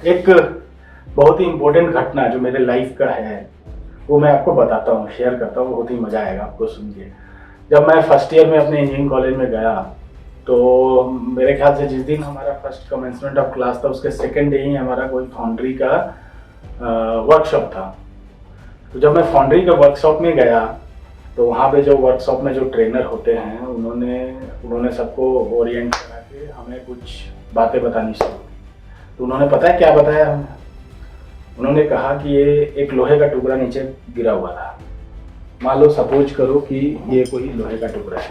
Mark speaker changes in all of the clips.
Speaker 1: एक बहुत ही इम्पोर्टेंट घटना जो मेरे लाइफ का है वो मैं आपको बताता हूँ, शेयर करता हूँ। बहुत ही मज़ा आएगा आपको सुन के। जब मैं फर्स्ट ईयर में अपने इंजीनियरिंग कॉलेज में गया तो मेरे ख्याल से जिस दिन हमारा फर्स्ट कमेंसमेंट ऑफ क्लास था उसके सेकेंड डे ही हमारा कोई फाउंड्री का वर्कशॉप था। तो जब मैं फाउंड्री के वर्कशॉप में गया तो वहाँ पे जो वर्कशॉप में जो ट्रेनर होते हैं उन्होंने सबको ओरिएंट करा के हमें कुछ बातें बतानी शुरू की। तो उन्होंने पता है क्या बताया हमें? उन्होंने कहा कि ये एक लोहे का टुकड़ा नीचे गिरा हुआ था। मान लो सपोज करो कि ये कोई लोहे का टुकड़ा है।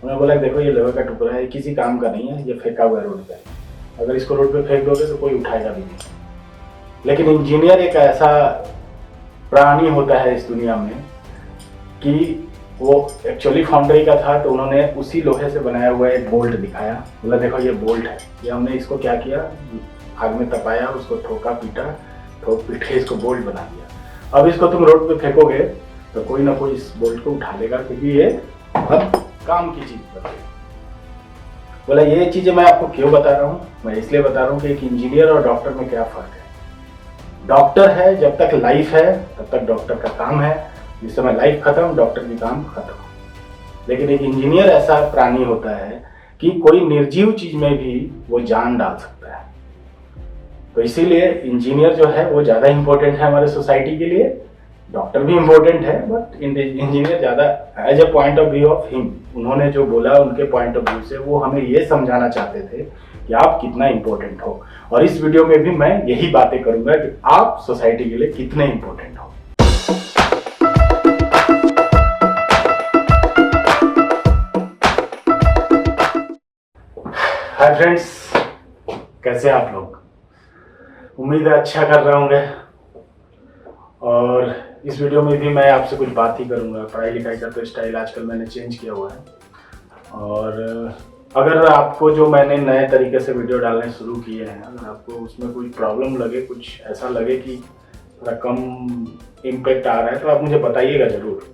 Speaker 1: उन्होंने बोला देखो ये लोहे का टुकड़ा है, किसी काम का नहीं है, ये फेंका हुआ है रोड पे। अगर इसको रोड पे फेंक दोगे तो कोई उठाएगा भी नहीं। लेकिन इंजीनियर एक ऐसा प्राणी होता है इस दुनिया में कि वो एक्चुअली फाउंड्री का था। तो उन्होंने उसी लोहे से बनाया हुआ एक बोल्ट दिखाया। बोला देखो ये बोल्ट है, ये हमने इसको क्या किया, आग में तपाया, उसको ठोका पीटा, ठोक पीट के इसको बोल्ट बना दिया। अब इसको तुम रोड पे फेंकोगे तो कोई ना कोई इस बोल्ट को उठा लेगा, क्योंकि ये अब काम की चीज बन गई। बोला ये चीजें मैं आपको क्यों बता रहा हूँ? मैं इसलिए बता रहा हूँ कि एक इंजीनियर और डॉक्टर में क्या फर्क है। डॉक्टर है जब तक लाइफ है तब तक डॉक्टर का काम है, जिस समय लाइफ खत्म डॉक्टर की काम खत्म। लेकिन एक इंजीनियर ऐसा प्राणी होता है कि कोई निर्जीव चीज में भी वो जान डाल सकता है। तो इसीलिए इंजीनियर जो है वो ज्यादा इंपॉर्टेंट है हमारे सोसाइटी के लिए। डॉक्टर भी इम्पोर्टेंट है बट इंजीनियर ज़्यादा as a point of view of him. उन्होंने जो बोला उनके पॉइंट ऑफ व्यू से वो हमें ये समझाना चाहते थे कि आप कितना इम्पोर्टेंट हो। और इस वीडियो में भी मैं यही बातें करूंगा कि आप सोसाइटी के लिए कितने इम्पोर्टेंट हो। हाय फ्रेंड्स, कैसे आप लोग? उम्मीद है अच्छा कर रहे होंगे। और इस वीडियो में भी मैं आपसे कुछ बात ही करूंगा। पढ़ाई लिखाई का तो स्टाइल आजकल मैंने चेंज किया हुआ है। और अगर आपको जो मैंने नए तरीके से वीडियो डालने शुरू किए हैं, अगर आपको उसमें कोई प्रॉब्लम लगे, कुछ ऐसा लगे कि थोड़ा कम इम्पेक्ट आ रहा है, तो आप मुझे बताइएगा ज़रूर।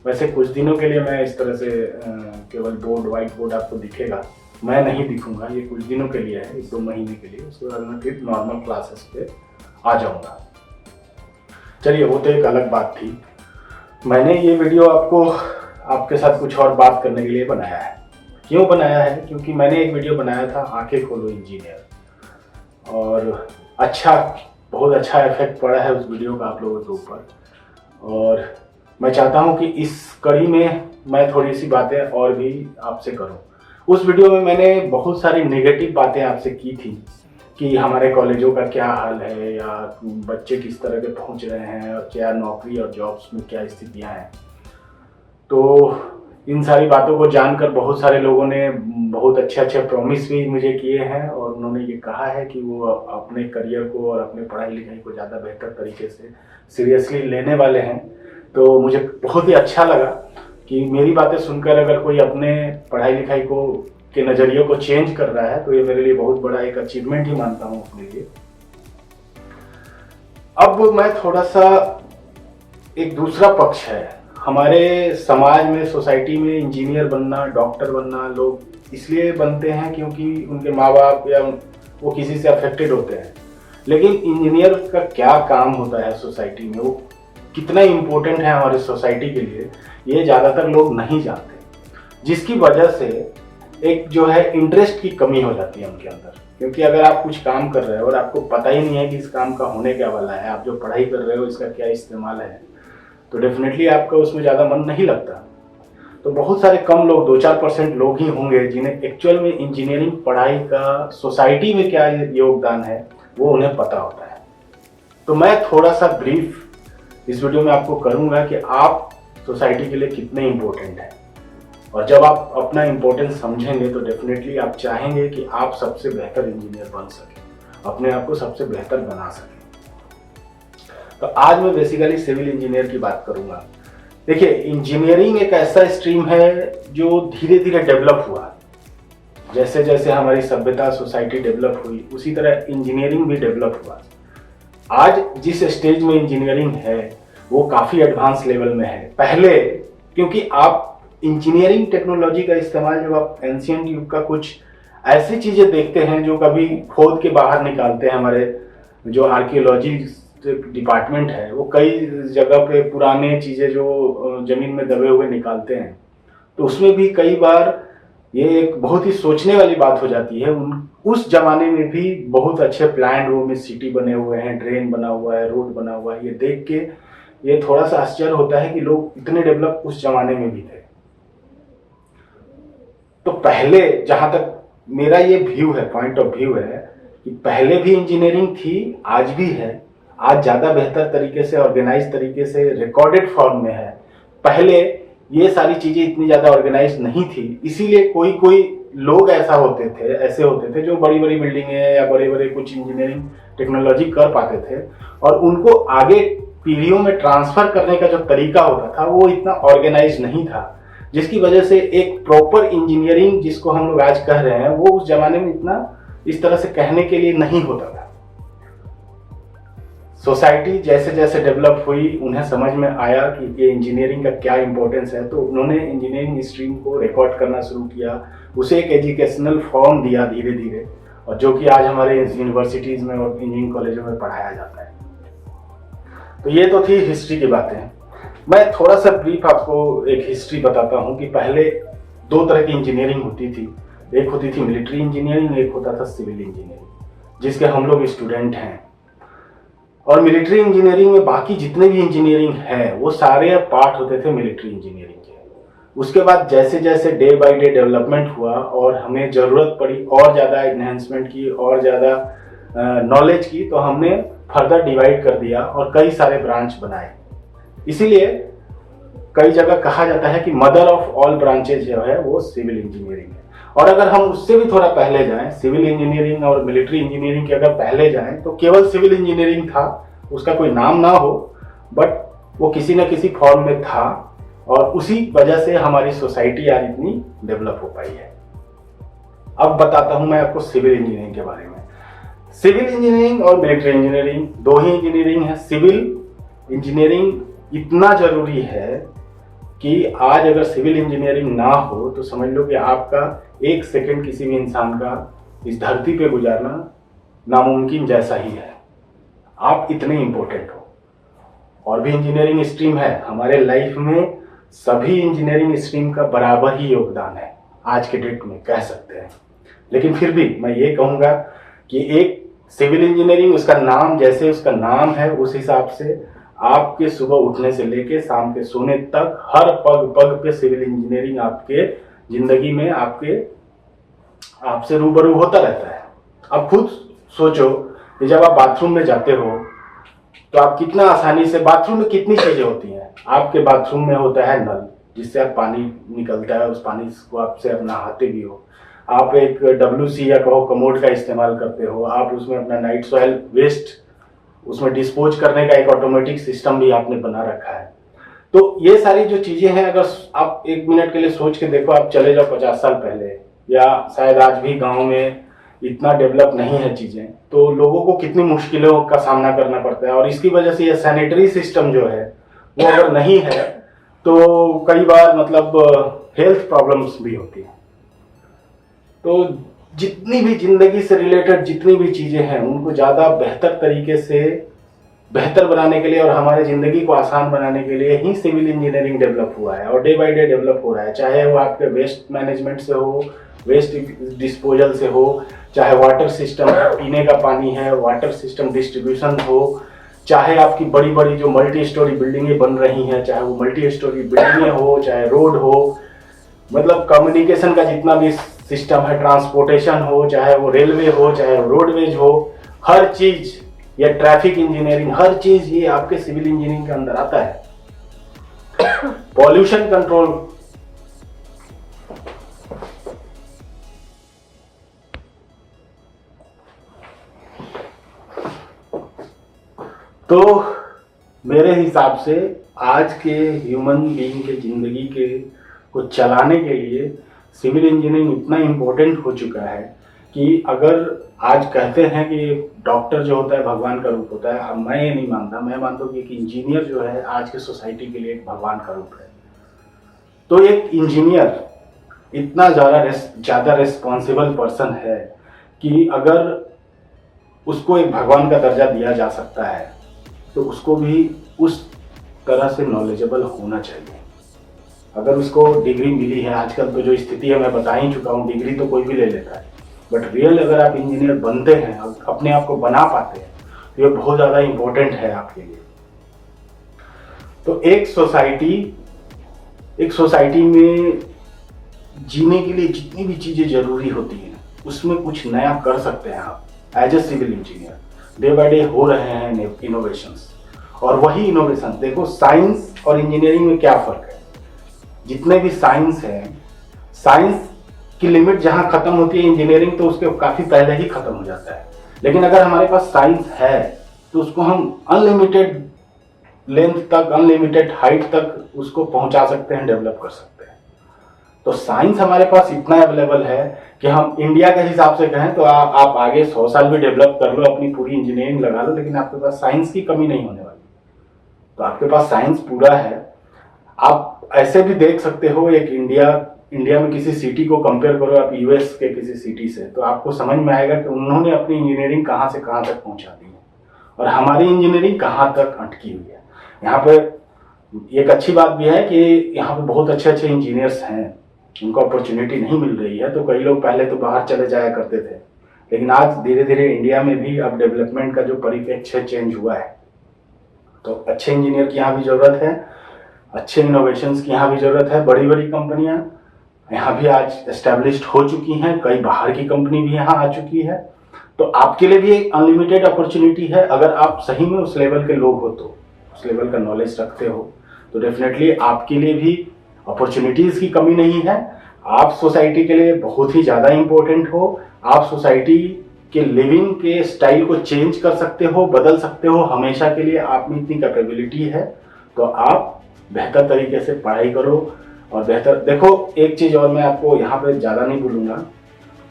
Speaker 1: वैसे कुछ दिनों के लिए मैं इस तरह से केवल बोर्ड, वाइट बोर्ड आपको दिखेगा, मैं नहीं दिखूंगा। ये कुछ दिनों के लिए है, 1-2 महीने के लिए। उसके बाद मैं फिर नॉर्मल क्लासेस पे आ जाऊंगा। चलिए, वो तो एक अलग बात थी। मैंने ये वीडियो आपके साथ कुछ और बात करने के लिए बनाया है। क्यों बनाया है? क्योंकि मैंने एक वीडियो बनाया था, आंखें खोलो इंजीनियर, और बहुत अच्छा इफेक्ट पड़ा है उस वीडियो का आप लोगों के ऊपर। और मैं चाहता हूँ कि इस कड़ी में मैं थोड़ी सी बातें और भी आपसे करूँ। उस वीडियो में मैंने बहुत सारी नेगेटिव बातें आपसे की थी कि हमारे कॉलेजों का क्या हाल है, या बच्चे किस तरह के पहुंच रहे हैं, और क्या नौकरी और जॉब्स में क्या स्थितियां हैं। तो इन सारी बातों को जानकर बहुत सारे लोगों ने बहुत अच्छे प्रॉमिस भी मुझे किए हैं, और उन्होंने ये कहा है कि वो अपने करियर को और अपने पढ़ाई लिखाई को ज़्यादा बेहतर तरीके से सीरियसली लेने वाले हैं। तो मुझे बहुत ही अच्छा लगा कि मेरी बातें सुनकर अगर कोई अपने पढ़ाई लिखाई के नज़रिए को चेंज कर रहा है, तो ये मेरे लिए बहुत बड़ा एक अचीवमेंट ही मानता हूँ अपने लिए। अब मैं थोड़ा सा, एक दूसरा पक्ष है हमारे समाज में, सोसाइटी में, इंजीनियर बनना, डॉक्टर बनना लोग इसलिए बनते हैं क्योंकि उनके माँ बाप या वो किसी से अफेक्टेड होते हैं। लेकिन इंजीनियर का क्या काम होता है सोसाइटी में, वो कितना इम्पोर्टेंट है हमारी सोसाइटी के लिए, ये ज़्यादातर लोग नहीं जानते। जिसकी वजह से एक जो है इंटरेस्ट की कमी हो जाती है उनके अंदर। क्योंकि अगर आप कुछ काम कर रहे हो और आपको पता ही नहीं है कि इस काम का होने क्या वाला है, आप जो पढ़ाई कर रहे हो इसका क्या इस्तेमाल है, तो डेफिनेटली आपका उसमें ज़्यादा मन नहीं लगता। तो बहुत सारे कम लोग, 2-4% लोग ही होंगे जिन्हें एक्चुअल में इंजीनियरिंग पढ़ाई का सोसाइटी में क्या योगदान है वो उन्हें पता होता है। तो मैं थोड़ा सा ब्रीफ इस वीडियो में आपको करूँगा कि आप सोसाइटी के लिए कितने इम्पोर्टेंट हैं। और जब आप अपना इम्पोर्टेंस समझेंगे तो डेफिनेटली आप चाहेंगे कि आप सबसे बेहतर इंजीनियर बन सकें, अपने आप को सबसे बेहतर बना सकें। तो आज मैं बेसिकली सिविल इंजीनियर की बात करूंगा। देखिए, इंजीनियरिंग एक ऐसा स्ट्रीम है जो धीरे धीरे डेवलप हुआ। जैसे जैसे हमारी सभ्यता, सोसाइटी डेवलप हुई, उसी तरह इंजीनियरिंग भी डेवलप हुआ। आज जिस स्टेज में इंजीनियरिंग है वो काफ़ी एडवांस लेवल में है। पहले, क्योंकि आप इंजीनियरिंग टेक्नोलॉजी का इस्तेमाल जब आप एंशिएंट युग का कुछ ऐसी चीज़ें देखते हैं जो कभी खोद के बाहर निकालते हैं हमारे जो आर्कियोलॉजी डिपार्टमेंट है वो कई जगह पे पुराने चीज़ें जो ज़मीन में दबे हुए निकालते हैं, तो उसमें भी कई बार ये एक बहुत ही सोचने वाली बात हो जाती है। उस जमाने में भी बहुत अच्छे प्लान वो में सिटी बने हुए हैं, ड्रेन बना हुआ है, रोड बना हुआ है, ये देख के ये थोड़ा सा आश्चर्य होता है कि लोग इतने डेवलप उस जमाने में भी थे। तो पहले, जहां तक मेरा ये व्यू है, पॉइंट ऑफ व्यू है, कि पहले भी इंजीनियरिंग थी, आज भी है, आज ज़्यादा बेहतर तरीके से, ऑर्गेनाइज तरीके से, रिकॉर्डेड फॉर्म में है। पहले ये सारी चीज़ें इतनी ज़्यादा ऑर्गेनाइज नहीं थी, इसीलिए कोई कोई लोग ऐसे होते थे जो बड़ी बड़ी बिल्डिंगें या बड़े बड़े कुछ इंजीनियरिंग टेक्नोलॉजी कर पाते थे, और उनको आगे पीढ़ियों में ट्रांसफर करने का जो तरीका होता था वो इतना ऑर्गेनाइज नहीं था, जिसकी वजह से एक प्रॉपर इंजीनियरिंग जिसको हम लोग आज कह रहे हैं वो उस जमाने में इतना इस तरह से कहने के लिए नहीं होता था। सोसाइटी जैसे जैसे डेवलप हुई, उन्हें समझ में आया कि ये इंजीनियरिंग का क्या इंपॉर्टेंस है, तो उन्होंने इंजीनियरिंग स्ट्रीम को रिकॉर्ड करना शुरू किया, उसे एक एजुकेशनल फॉर्म दिया धीरे धीरे, और जो कि आज हमारे यूनिवर्सिटीज़ में और इंजीनियरिंग कॉलेजों में पढ़ाया जाता है। तो ये तो थी हिस्ट्री की बातें। मैं थोड़ा सा ब्रीफ आपको एक हिस्ट्री बताता हूँ कि पहले दो तरह की इंजीनियरिंग होती थी। एक होती थी मिलिट्री इंजीनियरिंग, एक होता था सिविल इंजीनियरिंग, जिसके हम लोग स्टूडेंट हैं। और मिलिट्री इंजीनियरिंग में बाकी जितने भी इंजीनियरिंग है वो सारे पार्ट होते थे मिलिट्री इंजीनियरिंग के। उसके बाद जैसे जैसे डे बाय डे डेवलपमेंट हुआ और हमें ज़रूरत पड़ी और ज़्यादा एनहेंसमेंट की, और ज़्यादा नॉलेज की, तो हमने फर्दर डिवाइड कर दिया और कई सारे ब्रांच बनाए। इसीलिए कई जगह कहा जाता है कि मदर ऑफ ऑल ब्रांचेज जो है वो सिविल इंजीनियरिंग है। और अगर हम उससे भी थोड़ा पहले जाएं, सिविल इंजीनियरिंग और मिलिट्री इंजीनियरिंग के अगर पहले जाएं, तो केवल सिविल इंजीनियरिंग था, उसका कोई नाम ना हो, बट वो किसी न किसी फॉर्म में था, और उसी वजह से हमारी सोसाइटी आज इतनी डेवलप हो पाई है। अब बताता हूं मैं आपको सिविल इंजीनियरिंग के बारे में। सिविल इंजीनियरिंग और मिलिट्री इंजीनियरिंग दो ही इंजीनियरिंग है। सिविल इंजीनियरिंग इतना जरूरी है कि आज अगर सिविल इंजीनियरिंग ना हो तो समझ लो कि आपका एक सेकंड किसी भी इंसान का इस धरती पे गुजारना नामुमकिन जैसा ही है। आप इतने इंपॉर्टेंट हो। और भी इंजीनियरिंग स्ट्रीम है हमारे लाइफ में, सभी इंजीनियरिंग स्ट्रीम का बराबर ही योगदान है आज के डेट में, कह सकते हैं। लेकिन फिर भी मैं ये कहूँगा कि एक सिविल इंजीनियरिंग, उसका नाम जैसे उसका नाम है उस हिसाब से आपके सुबह उठने से लेके शाम के सोने तक हर पग पग पे सिविल इंजीनियरिंग आपके जिंदगी में आपसे रूबरू होता रहता है। अब खुद सोचो कि जब आप बाथरूम में जाते हो तो आप कितना आसानी से, बाथरूम में कितनी चीजें होती हैं। आपके बाथरूम में होता है नल जिससे आप पानी निकलता है, उस पानी को आपसे आप नहाते भी हो। आप एक WC या कहो कमोड का इस्तेमाल करते हो। आप उसमें अपना नाइट सॉइल वेस्ट उसमें डिस्पोज करने का एक ऑटोमेटिक सिस्टम भी आपने बना रखा है। तो ये सारी जो चीजें हैं, अगर आप एक मिनट के लिए सोच के देखो, आप चले जाओ 50 साल पहले, या शायद आज भी गांव में इतना डेवलप नहीं है चीजें, तो लोगों को कितनी मुश्किलों का सामना करना पड़ता है। और इसकी वजह से ये सैनिटरी सिस्टम जो है वो अगर नहीं है तो कई बार मतलब हेल्थ प्रॉब्लम्स भी होती है। तो जितनी भी जिंदगी से रिलेटेड जितनी भी चीजें हैं उनको ज्यादा बेहतर तरीके से बेहतर बनाने के लिए और हमारे जिंदगी को आसान बनाने के लिए ही सिविल इंजीनियरिंग डेवलप हुआ है और डे बाय डे डेवलप हो रहा है। चाहे वो आपके वेस्ट मैनेजमेंट से हो, वेस्ट डिस्पोजल से हो, चाहे वाटर सिस्टम पीने का पानी है, वाटर सिस्टम डिस्ट्रीब्यूशन हो, चाहे आपकी बड़ी बड़ी जो मल्टी स्टोरी बिल्डिंगें बन रही हैं, चाहे वो मल्टी स्टोरी बिल्डिंगें हो, चाहे रोड हो, मतलब कम्युनिकेशन का जितना भी सिस्टम है, ट्रांसपोर्टेशन हो, चाहे वो रेलवे हो, चाहे वो रोडवेज हो, हर चीज, या ट्रैफिक इंजीनियरिंग, हर चीज ये आपके सिविल इंजीनियरिंग के अंदर आता है। पॉल्यूशन कंट्रोल, तो मेरे हिसाब से आज के ह्यूमन बीइंग के जिंदगी के को चलाने के लिए सिविल इंजीनियरिंग इतना इम्पोर्टेंट हो चुका है कि अगर आज कहते हैं कि डॉक्टर जो होता है भगवान का रूप होता है, अब मैं ये नहीं मानता। मैं मानता हूँ कि एक इंजीनियर जो है आज के सोसाइटी के लिए एक भगवान का रूप है। तो एक इंजीनियर इतना ज़्यादा रिस्पॉन्सिबल पर्सन है कि अगर उसको एक भगवान का दर्जा दिया जा सकता है, तो उसको भी उस तरह से नॉलेजेबल होना चाहिए। अगर उसको डिग्री मिली है, आजकल तो जो स्थिति है मैं बता ही चुका हूँ, डिग्री तो कोई भी ले लेता है, बट रियल अगर आप इंजीनियर बनते हैं, अपने आप को बना पाते हैं, तो ये बहुत ज़्यादा इम्पोर्टेंट है आपके लिए। तो एक सोसाइटी में जीने के लिए जितनी भी चीज़ें जरूरी होती हैं, उसमें कुछ नया कर सकते हैं आप as a civil engineer. Day by day हो रहे हैं इनोवेशंस, और वही इनोवेशन देखो, साइंस और इंजीनियरिंग में क्या फ़र्क है। जितने भी साइंस है, साइंस की लिमिट जहाँ खत्म होती है, इंजीनियरिंग तो उसके काफ़ी पहले ही खत्म हो जाता है। लेकिन अगर हमारे पास साइंस है तो उसको हम अनलिमिटेड लेंथ तक, अनलिमिटेड हाइट तक उसको पहुंचा सकते हैं, डेवलप कर सकते हैं। तो साइंस हमारे पास इतना अवेलेबल है कि हम इंडिया के हिसाब से कहें तो आप आगे 100 साल भी डेवलप कर लो, अपनी पूरी इंजीनियरिंग लगा लो, लेकिन आपके पास साइंस की कमी नहीं होने वाली। तो आपके पास साइंस पूरा है। आप ऐसे भी देख सकते हो, एक इंडिया में किसी सिटी को कंपेयर करो आप यूएस के किसी सिटी से, तो आपको समझ में आएगा कि उन्होंने अपनी इंजीनियरिंग कहाँ से कहाँ तक पहुँचा दी है और हमारी इंजीनियरिंग कहाँ तक अटकी हुई है। यहाँ पे एक अच्छी बात भी है कि यहाँ पे बहुत अच्छे अच्छे इंजीनियर्स हैं, उनको अपॉर्चुनिटी नहीं मिल रही है। तो कई लोग पहले तो बाहर चले जाया करते थे, लेकिन आज धीरे धीरे इंडिया में भी अब डेवलपमेंट का जो परिप्रेक्ष्य चेंज हुआ है, तो अच्छे इंजीनियर की यहाँ भी ज़रूरत है, अच्छे इनोवेशंस की यहाँ भी ज़रूरत है। बड़ी बड़ी कंपनियाँ यहाँ भी आज एस्टेब्लिश्ड हो चुकी हैं, कई बाहर की कंपनी भी यहाँ आ चुकी है। तो आपके लिए भी एक अनलिमिटेड अपॉर्चुनिटी है। अगर आप सही में उस लेवल के लोग हो, तो उस लेवल का नॉलेज रखते हो, तो डेफिनेटली आपके लिए भी अपॉर्चुनिटीज़ की कमी नहीं है। आप सोसाइटी के लिए बहुत ही ज़्यादा इम्पोर्टेंट हो। आप सोसाइटी के लिविंग के स्टाइल को चेंज कर सकते हो, बदल सकते हो हमेशा के लिए। आप में इतनी कैपेबिलिटी है, तो आप बेहतर तरीके से पढ़ाई करो और बेहतर देखो। एक चीज़ और मैं आपको यहाँ पे ज़्यादा नहीं बोलूँगा,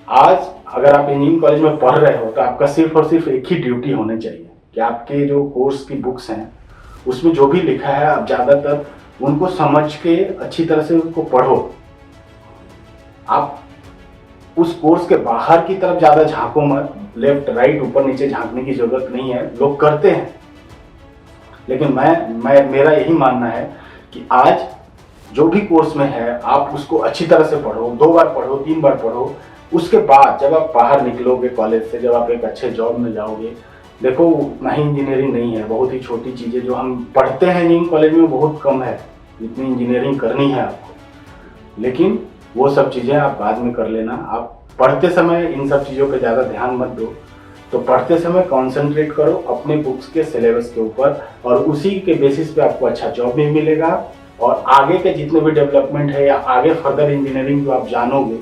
Speaker 1: आज अगर आप इंजीनियरिंग कॉलेज में पढ़ रहे हो तो आपका सिर्फ और सिर्फ एक ही ड्यूटी होनी चाहिए कि आपके जो कोर्स की बुक्स हैं उसमें जो भी लिखा है आप ज़्यादातर उनको समझ के अच्छी तरह से उनको पढ़ो। आप उस कोर्स के बाहर की तरफ ज़्यादा झांको मत, लेफ्ट राइट ऊपर नीचे झांकने की जरूरत नहीं है, लोग करते हैं। लेकिन मेरा यही मानना है कि आज जो भी कोर्स में है आप उसको अच्छी तरह से पढ़ो, 2 बार पढ़ो, 3 बार पढ़ो। उसके बाद जब आप बाहर निकलोगे कॉलेज से, जब आप एक अच्छे जॉब में जाओगे, देखो उतना ही इंजीनियरिंग नहीं है, बहुत ही छोटी चीज़ें जो हम पढ़ते हैं इंजीनियरिंग कॉलेज में बहुत कम है जितनी इंजीनियरिंग करनी है आपको। लेकिन वो सब चीज़ें आप बाद में कर लेना। आप पढ़ते समय इन सब चीज़ों पे ज़्यादा ध्यान मत दो। तो पढ़ते समय कॉन्सेंट्रेट करो अपने बुक्स के सिलेबस के ऊपर, और उसी के बेसिस पे आपको अच्छा जॉब भी मिलेगा। और आगे के जितने भी डेवलपमेंट है या आगे फर्दर इंजीनियरिंग जो आप जानोगे,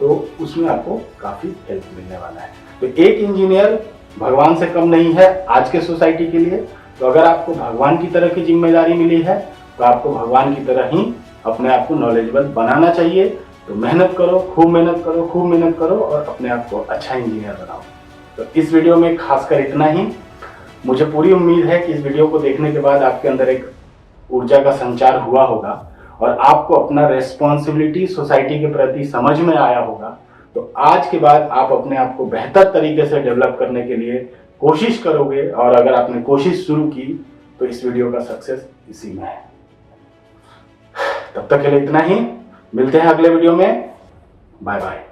Speaker 1: तो उसमें आपको काफ़ी हेल्प मिलने वाला है। तो एक इंजीनियर भगवान से कम नहीं है आज के सोसाइटी के लिए। तो अगर आपको भगवान की तरह की जिम्मेदारी मिली है, तो आपको भगवान की तरह ही अपने आप को नॉलेजेबल बनाना चाहिए। तो मेहनत करो, खूब मेहनत करो, खूब मेहनत करो और अपने आप को अच्छा इंजीनियर बनाओ। तो इस वीडियो में खासकर इतना ही। मुझे पूरी उम्मीद है कि इस वीडियो को देखने के बाद आपके अंदर एक ऊर्जा का संचार हुआ होगा और आपको अपना रेस्पॉन्सिबिलिटी सोसाइटी के प्रति समझ में आया होगा। तो आज के बाद आप अपने आप को बेहतर तरीके से डेवलप करने के लिए कोशिश करोगे, और अगर आपने कोशिश शुरू की तो इस वीडियो का सक्सेस इसी में है। तब तक के लिए इतना ही, मिलते हैं अगले वीडियो में। Bye bye.